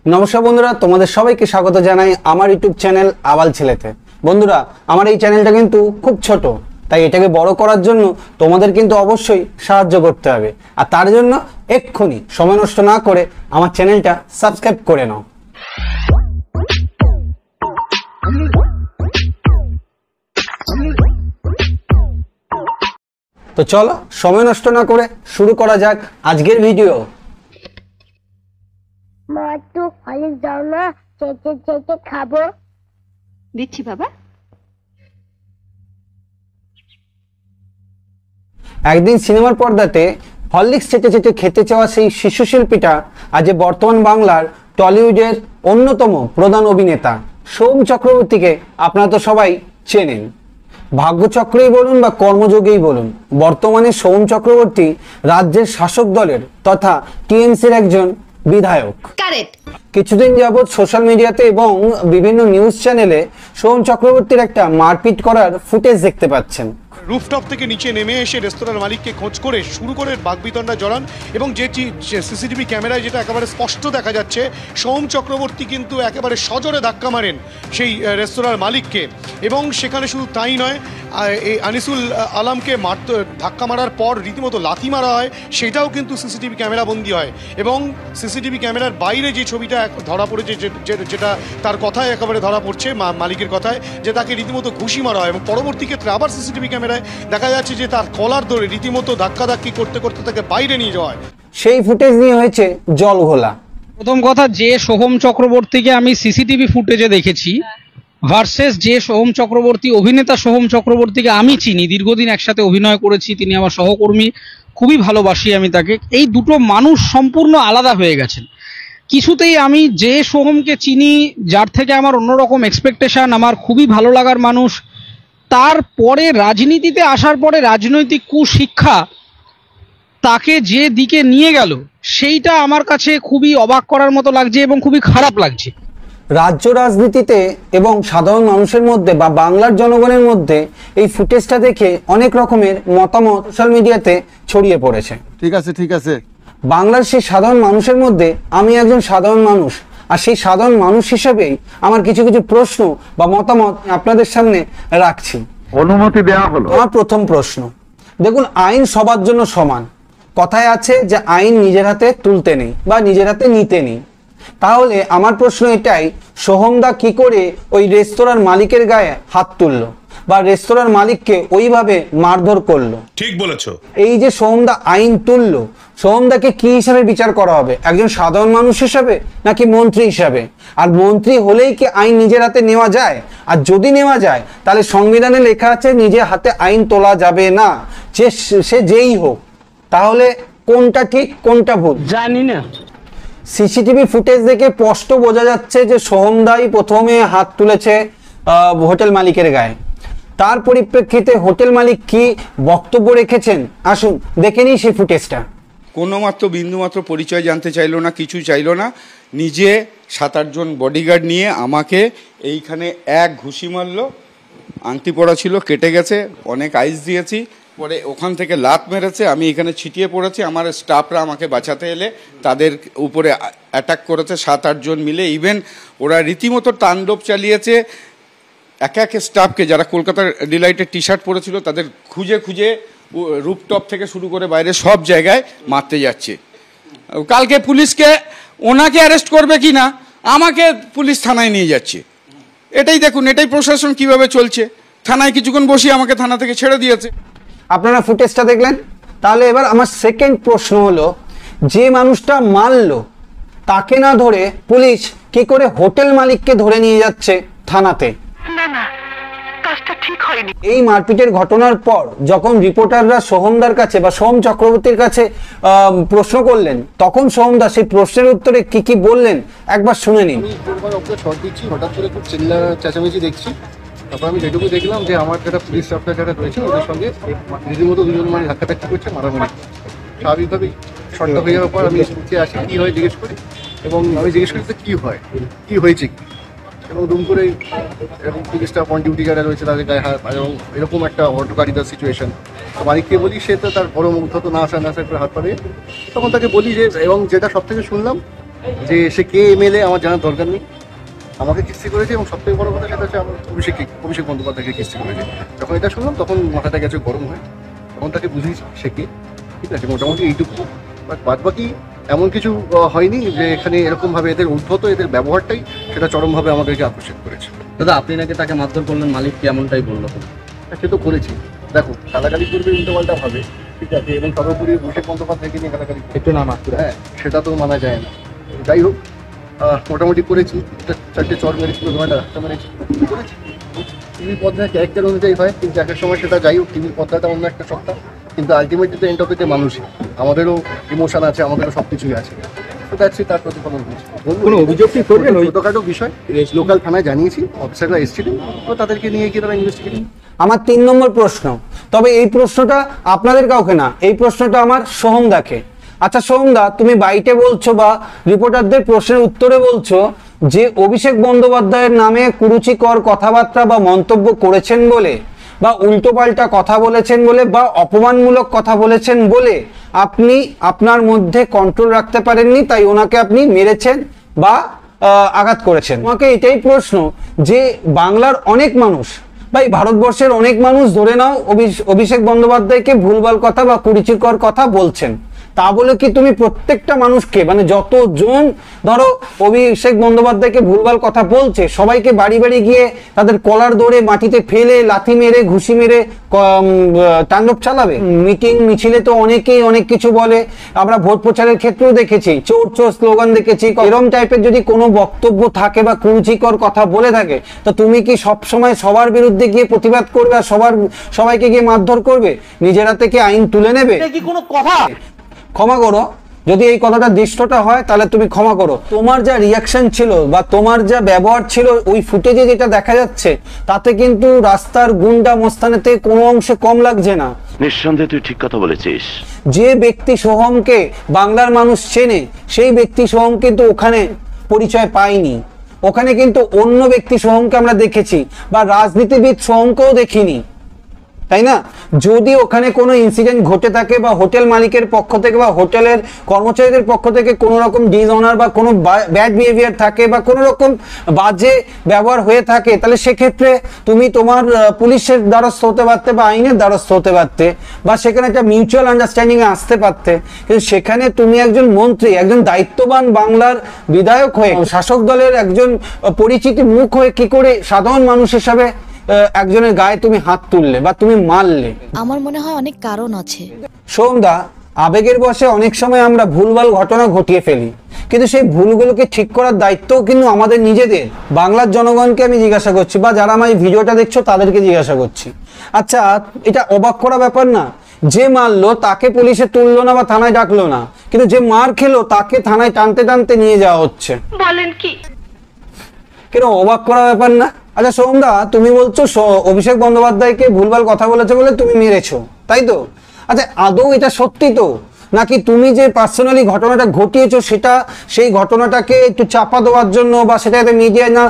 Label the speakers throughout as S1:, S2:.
S1: নমস্কার বন্ধুরা, তোমাদের সবাইকে স্বাগত জানাই আমার ইউটিউব চ্যানেল আবাল ছেলেতে। বন্ধুরা, আমার এই চ্যানেলটা কিন্তু খুব ছোট, তাই এটাকে বড় করার জন্য তোমাদের কিন্তু অবশ্যই সাহায্য করতে হবে। আর তার জন্য এক্ষুনি সময় নষ্ট না করে আমার চ্যানেলটা সাবস্ক্রাইব করে নাও। তো চলো সময় নষ্ট না করে শুরু করা যাক আজকের ভিডিও।
S2: মা একটু হলিক্স দাও না, চেটে চেটে খাবো।
S3: দিচ্ছি বাবা।
S1: একদিন সিনেমার পর্দাতে হরলিক্স চেটে চেটে খেতে চাওয়া সেই শিশু শিল্পীটা আজ বর্তমান বাংলার টলিউডের অন্যতম প্রধান অভিনেতা সোম চক্রবর্তীকে আপনারা তো সবাই চেনেন। ভাগ্যচক্রেই বলুন বা কর্মযোগেই বলুন, বর্তমানে সোম চক্রবর্তী রাজ্যের শাসক দলের তথা টিএমসির একজন বিধায়ক। কিছুদিন যাবৎ সোশ্যাল মিডিয়াতে এবং বিভিন্ন নিউজ চ্যানেলে সোম চক্রবর্তীর একটা মারপিট করার ফুটেজ দেখতে পাচ্ছেন।
S4: রুফটপ থেকে নিচে নেমে এসে রেস্তোরাঁর মালিককে খোঁজ করে শুরু করে বাগবিতণ্ডা জড়ান এবং যে সিসিটিভি ক্যামেরায় যেটা একেবারে স্পষ্ট দেখা যাচ্ছে, সোম চক্রবর্তী কিন্তু একেবারে সজোরে ধাক্কা মারেন সেই রেস্তোরাঁর মালিককে। এবং সেখানে শুধু তাই নয়, এই আনিসুল আলমকে ধাক্কা মারার পর রীতিমতো লাথি মারা হয়, সেটাও কিন্তু সিসিটিভি ক্যামেরা বন্দী হয়। এবং সিসিটিভি ক্যামেরার বাইরে যে ছবিটা ধরা পড়েছে, যেটা তার কথায় একেবারে ধরা পড়ছে, মালিকের কথায়, যে তাকে রীতিমতো ঘুষি মারা হয়। এবং পরবর্তী ক্ষেত্রে আবার সিসিটিভি ক্যামেরায় দেখা যাচ্ছে যে তার কলার ধরে রীতিমতো ধাক্কাধাক্কি করতে করতে তাকে বাইরে নিয়ে যাওয়া হয়। সেই
S1: ফুটেজ নিয়ে হয়েছে জল ঘোলা।
S5: প্রথম কথা, যে সোহম চক্রবর্তীকে আমি সিসিটিভি ফুটেজে দেখেছি ভার্সেস যে সোহম চক্রবর্তী অভিনেতা সোহম চক্রবর্তীকে আমি চিনি, দীর্ঘদিন একসাথে অভিনয় করেছি, তিনি আমার সহকর্মী, খুবই ভালোবাসি আমি তাকে, এই দুটো মানুষ সম্পূর্ণ আলাদা হয়ে গেছেন। কিছুতেই আমি যে সোহমকে চিনি, যার থেকে আমার অন্যরকম এক্সপেকটেশন, আমার খুবই ভালো লাগার মানুষ, তারপরে রাজনীতিতে আসার পরে রাজনৈতিক কুশিক্ষা তাকে যে দিকে নিয়ে গেল, সেইটা আমার কাছে খুবই অবাক করার মতো লাগছে এবং খুবই খারাপ লাগছে।
S1: রাজ্য রাজনীতিতে এবং সাধারণ মানুষের মধ্যে বা বাংলার জনগণের মধ্যে এই ফুটেজটা দেখে অনেক রকমের মতামত সোশ্যাল মিডিয়াতে ছড়িয়ে পড়েছে।
S6: ঠিক আছে
S1: বাংলার সেই সাধারণ মানুষের মধ্যে আমি একজন সাধারণ মানুষ, আর সেই সাধারণ মানুষ হিসেবেই আমার কিছু কিছু প্রশ্ন বা মতামত আপনাদের সামনে রাখছি।
S6: অনুমতি দেওয়া হলো।
S1: আমার প্রথম প্রশ্ন, দেখুন, আইন সবার জন্য সমান। কথায় আছে যে আইন নিজের হাতে তুলতে নেই বা নিজের হাতে নিতে নেই। তাহলে আমার প্রশ্ন এটাই, সোহমদা কি করে ওই রেস্তোরাঁর মালিকের গায়ে হাত তুললো বা রেস্তোরাঁর মালিককে ওইভাবে মারধর করলো?
S4: ঠিক বলেছো।
S1: এই যে সোহমদা আইন তুললো, সোহমদাকে কি হিসাবে বিচার করা হবে? একজন সাধারণ মানুষ হিসাবে নাকি মন্ত্রী হিসাবে? আর মন্ত্রী হলেই কি আইন নিজের হাতে নেওয়া যায়? আর যদি নেওয়া যায়, তাহলে সংবিধানে লেখা আছে নিজের হাতে আইন তোলা যাবে না, সে যেই হোক। তাহলে কোনটা ঠিক কোনটা ভুল জানি না। সিসিটিভি ফুটেজ দেখে স্পষ্ট বোঝা যাচ্ছে যে সোহমদাই প্রথমে হাত তুলেছে হোটেল মালিকের গায়ে। তার পরিপ্রেক্ষিতে হোটেল মালিক কি বক্তব্য রেখেছেন, আসুন দেখে নিই সেই ফুটেজটা।
S7: কোনো মাত্র বিন্দুমাত্র পরিচয় জানতে চাইলো না, কিছু চাইলো না। নিজে 7-8 জন বডিগার্ড নিয়ে আমাকে এইখানে এক ঘুষি মারলো। আংটি পরা ছিল, কেটে গেছে, অনেক আইস দিয়েছি, পরে ওখান থেকে লাত মেরেছে, আমি এখানে ছিটিয়ে পড়েছি। আমার স্টাফরা আমাকে বাঁচাতে এলে তাদের উপরে অ্যাটাক করেছে 7-8 জন মিলে। ইভেন ওরা রীতিমতো তাণ্ডব চালিয়েছে। এক এক স্টাফকে, যারা কলকাতার ডিলাইটের টি শার্ট পরেছিল, তাদের খুঁজে খুঁজে রুফটপ থেকে শুরু করে বাইরে সব জায়গায় মারতে যাচ্ছে। কালকে পুলিশকে, ওনাকে অ্যারেস্ট করবে কি না, আমাকে পুলিশ থানায় নিয়ে যাচ্ছে। এটাই দেখুন, এটাই প্রশাসন কিভাবে চলছে। থানায় কিছুক্ষণ বসিয়ে আমাকে থানা থেকে ছেড়ে দিয়েছে।
S1: আপনারা ফুটেজটা দেখলেন। তাহলে এবার আমার সেকেন্ড প্রশ্ন হলো, যে মানুষটা মারলো তাকে না ধরে পুলিশ কি করে হোটেল মালিককে ধরে নিয়ে যাচ্ছে থানাতে? এই মারপিটের ঘটনার পর যখন রিপোর্টাররা সোহমদার কাছে বা সোহম চক্রবর্তীর কাছে প্রশ্ন করলেন, তখন সোহমদা সেই প্রশ্নের উত্তরে কি কি বললেন একবার শুনে নিন।
S6: হঠাৎ করে খুব চিল্লা চেঁচামেচি দেখছি। তারপর আমি যেটুকু দেখলাম যে আমার যারা পুলিশ স্টাফরা যারা রয়েছে ওদের সঙ্গে রীতিমতো দুজন মানে ধাক্কাধাক্কি করছে, মারামারি। স্বাভাবিকভাবেই শর্ট হয়ে যাওয়ার পর আমি উঠে আসি, কী হয় জিজ্ঞেস করি, এবং আমি জিজ্ঞেস করি কী হয়, কী হয়েছে কি, এবং দুম করে এরকম পুলিশ স্টাফ অন ডিউটি যারা রয়েছে তাদের গায়ে হাত, এবং এরকম একটা হটকারিতার সিচুয়েশন। তো মালিককে বলি, সে তো তার বড় মুগ্ধ তো না আসা করে হাত পাড়ে। তখন তাকে বলি যে, এবং যেটা সব থেকে শুনলাম যে সে কে এমএলএ আমার জানার দরকার নেই। আমাকে কিস্তি করেছে এবং সবথেকে বড় কথা সেটা হচ্ছে আমার অভিষেক বন্দ্যোপাধ্যায়কে কিস্তি করেছে। যখন এটা শুনলাম তখন মাথাটা গেছে গরম হয়ে, তখন তাকে বুঝিয়েছি সে কে, ঠিক আছে, মোটামুটি এইটুকু। বাট বাদ বাকি এমন কিছু হয়নি যে এখানে এরকমভাবে এদের উদ্ধত এদের ব্যবহারটাই সেটা চরমভাবে আমাদেরকে আকর্ষিত করেছে।
S8: দাদা আপনি নাকি তাকে মারধর করলেন, মালিক এমনটাই বললো।
S6: সে তো করেছি, দেখো গালাগালি করবে উল্টোপাল্টা ভাবে, ঠিক আছে, এবং সর্বোপরি অভিষেক বন্দ্যোপাধ্যায়কে নিয়ে গালাগালি একটু না মাত্র, হ্যাঁ সেটা তো মানা যায় না। যাই হোক, মোটামুটি করেছি, চারটে চর মেরেছিল, ধোয়াটা রাস্তা মেরেছি, করেছি। টিভি পর্দায় ক্যারেক্টার অনুযায়ী হয়, কিন্তু একের সময় সেটা যাই হোক, টিভির পর্দাটা অন্য একটা সত্তা, কিন্তু আলটিমেটলি তো এন্ড অফ দ্য মানুষই, আমাদেরও ইমোশন আছে, আমাদেরও সব কিছুই আছে, তো দ্যাটস তার প্রতিফলন হয়েছে। কোনো অভিযোগ কি করবেন? ছোটোখাটো বিষয় লোকাল থানায় জানিয়েছি, অফিসাররা এসেছিলেন, তো তাদেরকে নিয়ে গিয়ে তারা ইনভেস্টিগেশন।
S1: আমার 3 নম্বর প্রশ্ন, তবে এই প্রশ্নটা আপনাদের কাউকে না, এই প্রশ্নটা আমার সোহমদাকে। আচ্ছা সোহমদা, তুমি বাইটে বলছো বা রিপোর্টারদের প্রশ্নের উত্তরে বলছো যে অভিষেক বন্দ্যোপাধ্যায়ের নামে কুরুচিকর কথাবার্তা বা মন্তব্য করেছেন বলে, বা উল্টোপাল্টা কথা বলেছেন বলে, বা অপমানমূলক কথা বলেছেন বলে আপনি আপনার মধ্যে কন্ট্রোল রাখতে পারেননি, তাই ওনাকে আপনি মেরেছেন বা আঘাত করেছেন। আমাকে এটাই প্রশ্ন যে বাংলার অনেক মানুষ বা এই ভারতবর্ষের অনেক মানুষ ধরে নাও অভিষেক বন্দ্যোপাধ্যায়কে ভুলভাল কথা বা কুরুচিকর কথা বলছেন, তা বলে কি তুমি প্রত্যেকটা মানুষকে, মানে যতজন ধরো অভিষেক বন্দ্যোপাধ্যায়কে ভুলভাল কথা বলছে সবাইকে বাড়ি বাড়ি গিয়ে তাদের কলার ধরে মাটিতে ফেলে লাথি মেরে ঘুষি মেরে তাণ্ডব চালাবে? মিটিং মিছিলে তো অনেকেই অনেক কিছু বলে, আমরা ভোট প্রচারের ক্ষেত্রেও দেখেছি, চোর চোর স্লোগান দেখেছি। এরম টাইপের যদি কোনো বক্তব্য থাকে বা কুরুচিকর কথা বলে থাকে, তো তুমি কি সবসময় সবার বিরুদ্ধে গিয়ে প্রতিবাদ করবে আর সবাইকে গিয়ে মারধর করবে? নিজেরা থেকে আইন তুলে নেবে? কি কোনো কথা? ক্ষমা করো, যদি এই কথাটা দৃষ্টটা হয় তাহলে তুমি ক্ষমা করো। তোমার যা রিয়াকশন ছিল বা তোমার যা ব্যবহার ছিল ওই ফুটেজে যেটা দেখা যাচ্ছে, তাতে কিন্তু রাস্তার গুন্ডা মস্তানেতে কোনো অংশে কম লাগছে না।
S9: নিঃসন্দেহে তুই ঠিক কথা বলেছিস।
S1: যে ব্যক্তি সোহমকে বাংলার মানুষ চেনে, সেই ব্যক্তি সোহম কিন্তু ওখানে পরিচয় পায়নি। ওখানে কিন্তু অন্য ব্যক্তি সোহমকে আমরা দেখেছি, বা রাজনীতিবিদ সোহমকেও দেখিনি, তাই না? যদি ওখানে কোনো ইনসিডেন্ট ঘটে থাকে বা হোটেল মালিকের পক্ষ থেকে বা হোটেলের কর্মচারীদের পক্ষ থেকে কোনো রকম ডিসঅনার বা কোনো ব্যাড বিহেভিয়ার থাকে বা কোনো রকম বাজে ব্যবহার হয়ে থাকে, তাহলে সেক্ষেত্রে তুমি তোমার পুলিশের দ্বারস্থ হতে পারতে বা আইনের দ্বারস্থ হতে পারতে, বা সেখানে একটা মিউচুয়াল আন্ডারস্ট্যান্ডিং এ আসতে পারতে। কিন্তু সেখানে তুমি একজন মন্ত্রী, একজন দায়িত্ববান বাংলার বিধায়ক হয়ে, শাসক দলের একজন পরিচিতি মুখ হয়ে কি করে সাধারণ মানুষ হিসাবে একজনের গায়ে তুমি হাত তুললে বা তুমি মারলে?
S10: আমার মনে হয় অনেক কারণ আছে।
S1: সোমদা, আবেগের বশে অনেক সময় আমরা ভুলভাল ঘটনা ঘটিয়ে ফেলি, কিন্তু সেই ভুলগুলোকে ঠিক করার দায়িত্বও কিন্তু আমাদের নিজেদের। বাংলার জনগণকে আমি জিজ্ঞাসা করছি, বা যারা আমার এই ভিডিওটা দেখছো তাদেরকে জিজ্ঞাসা করছি, আচ্ছা এটা অবাক করা ব্যাপার না? যে মারলো তাকে পুলিশে তুললো না বা থানায় ডাকলো না, কিন্তু যে মার খেলো তাকে থানায় টানতে টানতে নিয়ে যাওয়া হচ্ছে।
S3: বলেন কি?
S1: কেন অবাক করা ব্যাপার না? আচ্ছা সোমদা, তুমি বলছো অভিষেক বন্দ্যোপাধ্যায়কে ভুলভাল কথা বলেছে বলে তুমি মেরেছো, তাই তো? আচ্ছা আদৌ এটা সত্যি তো, নাকি তুমি যে পার্সোনালি ঘটনাটা ঘটিয়েছো সেটা সেই ঘটনাটাকে একটু চাপা দেওয়ার জন্য বা সেটা যাতে মিডিয়ায় না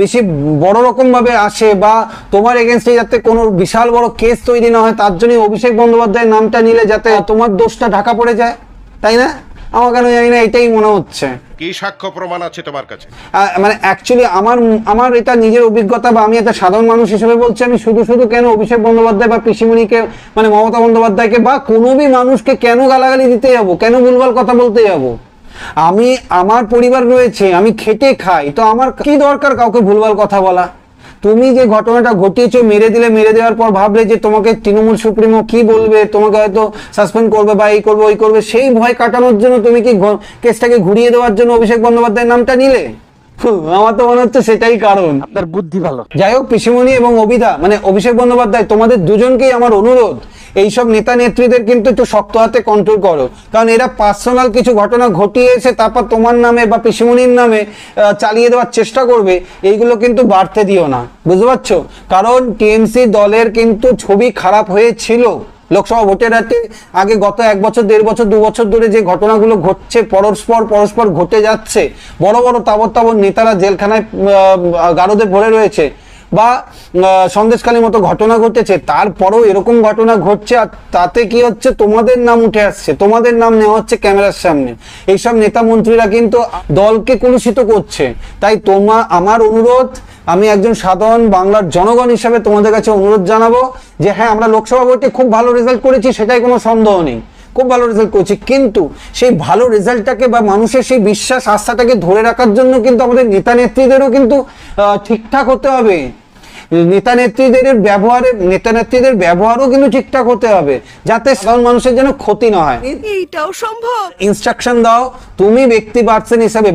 S1: বেশি বড় রকম ভাবে আসে বা তোমার এগেনস্টে যাতে কোনো বিশাল বড় কেস তৈরি না হয়, তার জন্য অভিষেক বন্দ্যোপাধ্যায়ের নামটা নিলে যাতে তোমার দোষটা ঢাকা পড়ে যায়, তাই না? আমার কেন জানি না এটাই মনে হচ্ছে।
S11: কি সাক্ষ্য প্রমাণ আছে তোমার কাছে?
S1: মানে অ্যাকচুয়ালি আমার এটা নিজের অভিজ্ঞতা, বা আমি একটা সাধারণ মানুষ হিসেবে বলছি, আমি শুধু কেন অভিষেক বন্দ্যোপাধ্যায় বা পিসিমণিকে, মানে মমতা বন্দ্যোপাধ্যায়কে বা কোনো মানুষকে কেন গালাগালি দিতে যাবো, কেন ভুলভাল কথা বলতে যাবো? আমার পরিবার রয়েছে, আমি খেটে খাই, তো আমার কি দরকার কাউকে ভুলভাল কথা বলা? তুমি যে ঘটনাটা ঘটিয়েছো, মেরে দিলে, মেরে দেওয়ার পর ভাবলে যে তোমাকে তৃণমূল সুপ্রিমো কি বলবে, তোমাকে হয়তো সাসপেন্ড করবে বা এই করবে ওই করবে, সেই ভয় কাটানোর জন্য তুমি কি কেসটাকে ঘুরিয়ে দেওয়ার জন্য অভিষেক বন্দ্যোপাধ্যায়ের নামটা নিলে? আমার তো মনে হচ্ছে সেটাই কারণ। আপনার বুদ্ধি ভালো। যাই হোক, পিসিমণি এবং অবিদা, মানে অভিষেক বন্দ্যোপাধ্যায়, তোমাদের দুজনকেই আমার অনুরোধ, এইসব নেতা নেত্রীদের কিন্তু একটু শক্ত হাতে কন্ট্রোল করো, কারণ এরা পার্সোনাল কিছু ঘটনা ঘটিয়েছে তারপর তোমার নামে বা পিসিমণির নামে চালিয়ে দেওয়ার চেষ্টা করবে, এইগুলো কিন্তু বাড়তে দিও না, বুঝতে পারছো? কারণ টিএমসি দলের কিন্তু ছবি খারাপ হয়েছিল লোকসভা ভোটের আগে। গত 1 বছর 1.5 বছর 2 বছর ধরে যে ঘটনাগুলো ঘটছে, পরস্পর ঘটে যাচ্ছে, বড় বড় তাবর নেতারা জেলখানায় গারদে ভরে রয়েছে, বা সন্দেশখালীর মতো ঘটনা ঘটেছে, তারপরেও এরকম ঘটনা ঘটছে আর তাতে কি হচ্ছে, তোমাদের নাম উঠে আসছে, তোমাদের নাম নেওয়া হচ্ছে ক্যামেরার সামনে। এইসব নেতা মন্ত্রীরা কিন্তু দলকে কলুষিত করছে। তাই আমার অনুরোধ, আমি একজন সাধারণ বাংলার জনগণ হিসাবে তোমাদের কাছে অনুরোধ জানাবো যে হ্যাঁ, আমরা লোকসভা ভোটে খুব ভালো রেজাল্ট করেছি, সেটাই কোনো সন্দেহ নেই, খুব ভালো রেজাল্ট করেছি, কিন্তু সেই ভালো রেজাল্টটাকে বা মানুষের সেই বিশ্বাস আস্থাটাকে ধরে রাখার জন্য কিন্তু আমাদের নেতা নেত্রীদেরও কিন্তু ঠিকঠাক হতে হবে। নেতা নেত্রীদের ব্যবহারও কিন্তু ঠিকঠাক হতে হবে, যাতে সাধারণ মানুষের যেন ক্ষতি না হয়।
S12: এইটাও সম্ভব।
S1: ইনস্ট্রাকশন দাও, তুমি ব্যক্তি পার্সন হিসাবে,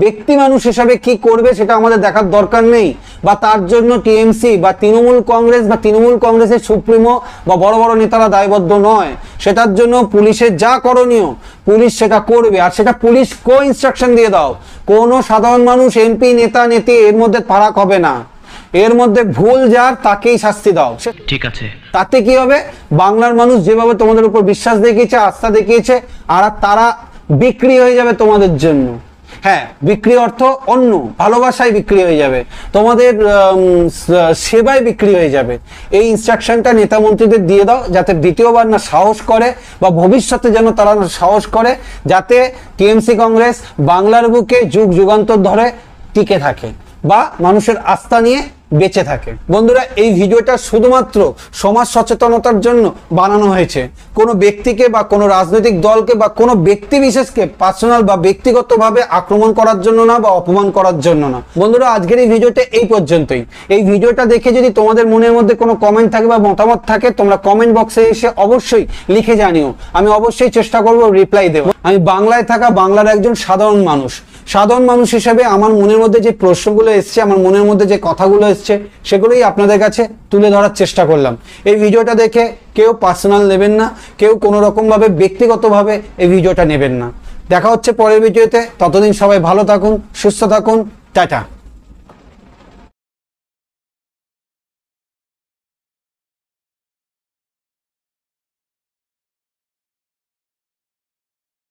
S1: ব্যক্তি মানুষ হিসাবে কি করবে সেটা আমাদের দেখার দরকার নেই, বা তার জন্য টিএমসি বা তৃণমূল কংগ্রেস বা তৃণমূল কংগ্রেসের সুপ্রিমো বা বড় বড় নেতারা দায়বদ্ধ নয়। সেটার জন্য পুলিশের যা করণীয় পুলিশ সেটা করবে, আর সেটা পুলিশ ইনস্ট্রাকশন দিয়ে দাও। কোনো সাধারণ মানুষ, এমপি, নেতা নেত্রী এর মধ্যে ফারাক হবে না, এর মধ্যে ভুল যার তাকেই শাস্তি দাও।
S13: ঠিক আছে,
S1: তাতে কি হবে, বাংলার মানুষ যেভাবে তোমাদের উপর বিশ্বাস দেখিয়েছে, আস্থা দেখিয়েছে, আর তারা বিক্রি হয়ে যাবে তোমাদের জন্য। হ্যাঁ, বিক্রি অর্থ অন্য, ভালোবাসায় বিক্রি হয়ে যাবে, তোমাদের সেবায় বিক্রি হয়ে যাবে। এই ইনস্ট্রাকশনটা নেতা মন্ত্রীদের দিয়ে দাও, যাতে দ্বিতীয়বার না সাহস করে, বা ভবিষ্যতে যেন তারা সাহস করে, যাতে টিএমসি কংগ্রেস বাংলার বুকে যুগ যুগান্তর ধরে টিকে থাকে বা মানুষের আস্থা নিয়ে বেঁচে থাকে। বন্ধুরা, এই ভিডিওটা শুধুমাত্র সমাজ সচেতনতার জন্য বানানো হয়েছে, কোনো ব্যক্তিকে বা কোনো রাজনৈতিক দলকে বা কোনো ব্যক্তি বিশেষকে পার্সোনাল বা ব্যক্তিগতভাবে আক্রমণ করার জন্য না, বা অপমান করার জন্য না। বন্ধুরা, আজকের এই ভিডিওটা এই পর্যন্তই। এই ভিডিওটা দেখে যদি তোমাদের মনের মধ্যে কোনো কমেন্ট থাকে বা মতামত থাকে, তোমরা কমেন্ট বক্সে এসে অবশ্যই লিখে জানিও, আমি অবশ্যই চেষ্টা করব রিপ্লাই দেব। আমি বাংলায় থাকা বাংলার একজন সাধারণ মানুষ হিসেবে আমার মনের মধ্যে যে প্রশ্নগুলো এসছে, আমার মনের মধ্যে যে কথাগুলো এসছে, সেগুলোই আপনাদের কাছে তুলে ধরার চেষ্টা করলাম। এই ভিডিওটা দেখে কেউ পার্সোনাল নেবেন না, কেউ কোনো রকমভাবে ব্যক্তিগতভাবে এই ভিডিওটা নেবেন না। দেখা হচ্ছে পরের ভিডিওতে, ততদিন সবাই ভালো থাকুন, সুস্থ থাকুন, টাটা।